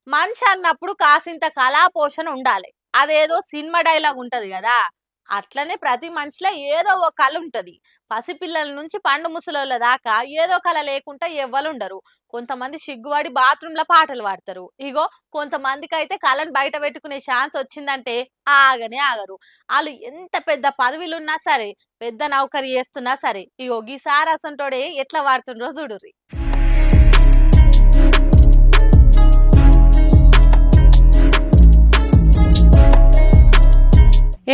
మనిషి అన్నప్పుడు కాసింత కళా పోషణ ఉండాలి. అదేదో సినిమా డైలాగ్ ఉంటది కదా, అట్లనే ప్రతి మనిషిలో ఏదో ఒక కళ ఉంటది. పసిపిల్లల నుంచి పండు ముసలోళ్ళ దాకా ఏదో కళ లేకుండా ఎవ్వరుండరు. కొంతమంది సిగ్గుపడి బాత్రూమ్ లో పాటలు పాడతారు. ఇగో కొంతమందికి అయితే కళను బయట పెట్టుకునే ఛాన్స్ వచ్చిందంటే ఆగనే ఆగరు. వాళ్ళు ఎంత పెద్ద పదవిలు ఉన్నా సరే, పెద్ద నౌకరి చేస్తున్నా సరే, ఇగో గీసారి అసంటోడే ఎట్లా వాడుతుండ్రో చూడుర్రి.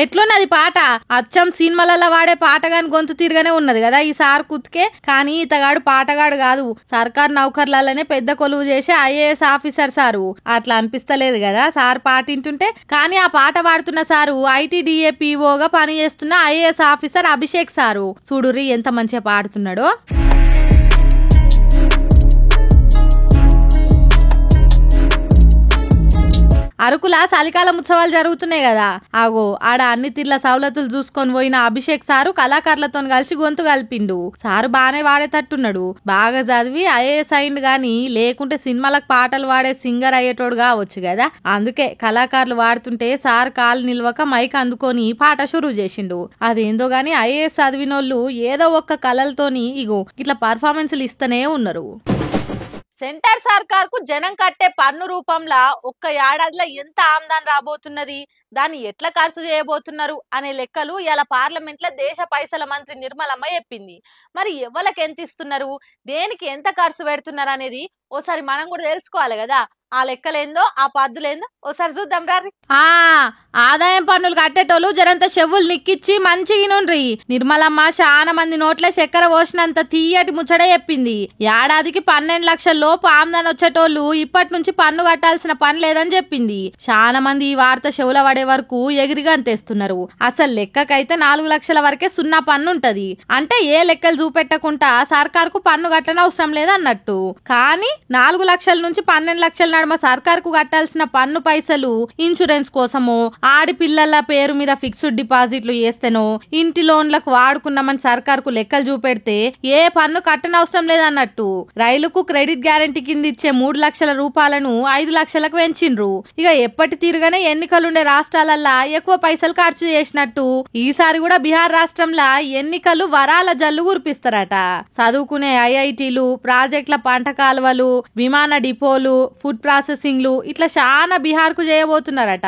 ఎట్లున్నది పాట? అచ్చం సినిమాలలో వాడే పాట గాని గొంతు తీరుగానే ఉన్నది కదా ఈ సార్ కుత్కే. కానీ ఇతగాడు పాటగాడు కాదు, సర్కార్ నౌకర్లనే పెద్ద కొలువు చేసే ఐఏఎస్ ఆఫీసర్ సారు. అట్లా అనిపిస్తలేదు కదా సార్ పాట వింటుంటే? కానీ ఆ పాట పాడుతున్న సారు ITDA-POగా పనిచేస్తున్న ఐఏఎస్ ఆఫీసర్ అభిషేక్ సారు. చూడుర్రి ఎంత మంచిగా పాడుతున్నాడో. అరకుల చలికాలం ఉత్సవాలు జరుగుతున్నాయి కదా, ఆగో ఆడ అన్ని తీర్ల సవలతులు చూసుకొని పోయిన అభిషేక్ సారు కళాకారులతో కలిసి గొంతు కలిపిండు. సారు బానే వాడేటట్టున్నాడు. బాగా చదివి ఐఏఎస్ అయిండు గాని, లేకుంటే సినిమాలకు పాటలు వాడే సింగర్ అయ్యేటోడు కావచ్చు కదా. అందుకే కళాకారులు వాడుతుంటే సార్ కాలు నిల్వక మైక్ అందుకొని పాట షురూ చేసిండు. అదేందో గాని ఐఏఎస్ చదివినోళ్ళు ఏదో ఒక్క కళలతోని ఇగో ఇట్లా పర్ఫార్మెన్స్లు ఇస్తూనే ఉన్నారు. సెంటర్ సర్కార్ కు జనం కట్టే పన్ను రూపంలో ఒక్క ఏడాదిలో ఎంత ఆమ్దాన్ రాబోతున్నది, దాన్ని ఎట్లా ఖర్చు చేయబోతున్నారు అనే లెక్కలు ఇలా పార్లమెంట్ లో దేశ పైసల మంత్రి నిర్మలమ్మ చెప్పింది. మరి ఎవరికి ఎంత ఇస్తున్నారు, దేనికి ఎంత ఖర్చు పెడుతున్నారు అనేది ఓసారి మనం కూడా తెలుసుకోవాలి కదా. ఆ లెక్కలేందో ఆ పద్దులేందో ఓసారి చూద్దాం రారి. ఆదాయం పన్నులు కట్టేటోళ్ళు జరంత చెవులు నిక్కిచ్చి మంచిగా నుండ్రి. నిర్మలమ్మ చాలా మంది నోట్లే చక్కెర పోసినంత తీయటి ముచ్చట చెప్పింది. ఏడాదికి 12 లక్షల లోపు ఆమ్దాన్ వచ్చేటోళ్ళు ఇప్పటి నుంచి పన్ను కట్టాల్సిన పని లేదని చెప్పింది. చాలా మంది ఈ వార్త చెవుల పడే వరకు ఎగిరిగా అంతేస్తున్నారు. అసలు లెక్కకైతే 4 లక్షల వరకే సున్నా పన్ను ఉంటది. అంటే ఏ లెక్కలు చూపెట్టకుండా సర్కార్కు పన్ను కట్టని అవసరం లేదన్నట్టు. కానీ 4 లక్షల నుంచి 12 లక్షల నడుమ సర్కార్కు కట్టాల్సిన పన్ను పైసలు ఇన్సూరెన్స్ కోసమో, ఆడిపిల్లల పేరు మీద ఫిక్స్డ్ డిపాజిట్లు చేస్తేనో, ఇంటి లోన్లకు వాడుకున్నామని సర్కార్కు లెక్కలు చూపెడితే ఏ పన్ను కట్టనవసరం లేదన్నట్టు. రైలుకు క్రెడిట్ గ్యారంటీ కింద ఇచ్చే 3 లక్షల రూపాయలను 5 లక్షలకు పెంచిండ్రు. ఇక ఎప్పటి తీరుగానే ఎన్నికలుండే రాష్ట్రాలల్లా ఎక్కువ పైసలు ఖర్చు చేసినట్టు ఈసారి కూడా బీహార్ రాష్ట్రంలో ఎన్నికలు వరాల జల్లు కురిపిస్తారట. చదువుకునే IITలు, ప్రాజెక్టుల పంట కాలువలు, విమాన డిపోలు, ఫుడ్ ప్రాసెసింగ్లు ఇట్లా చాలా బీహార్ కు చేయబోతున్నారట.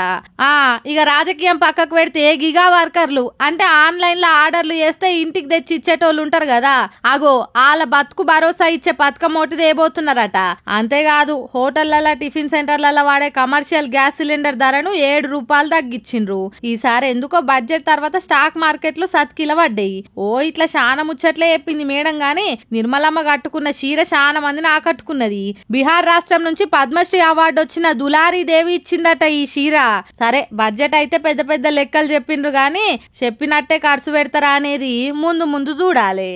ఇక రాజకీయం పక్కకు పెడితే గిగా వర్కర్లు అంటే ఆన్లైన్ లో ఆర్డర్లు చేస్తే ఇంటికి తెచ్చి ఇచ్చేటోళ్ళు ఉంటారు కదా, అగో వాళ్ళ బతుకు భరోసా ఇచ్చే పథకం ఒకటి చేయబోతున్నారట. అంతేకాదు హోటళ్లలో, టిఫిన్ సెంటర్లలో వాడే కమర్షియల్ గ్యాస్ సిలిండర్ ధరను 7 రూపాయలు తగ్గించిండ్రు. ఈసారి ఎందుకో బడ్జెట్ తర్వాత స్టాక్ మార్కెట్లు సత్కిల పడ్డాయి. ఇట్లా చాలా ముచ్చట్లే చెప్పింది మేడం గాని, నిర్మలమ్మ కట్టుకున్న చీర చాలా మందిని ఆకట్టుకున్నది. బీహార్ రాష్ట్రం నుంచి పద్మశ్రీ అవార్డు వచ్చిన దులారీ దేవి ఇచ్చిందట ఈ చీర. సరే బడ్జెట్ అయితే పెద్ద పెద్ద లెక్కలు చెప్పిండ్రు గాని, చెప్పినట్టే ఖర్చు పెడతారా అనేది ముందు ముందు చూడాలి.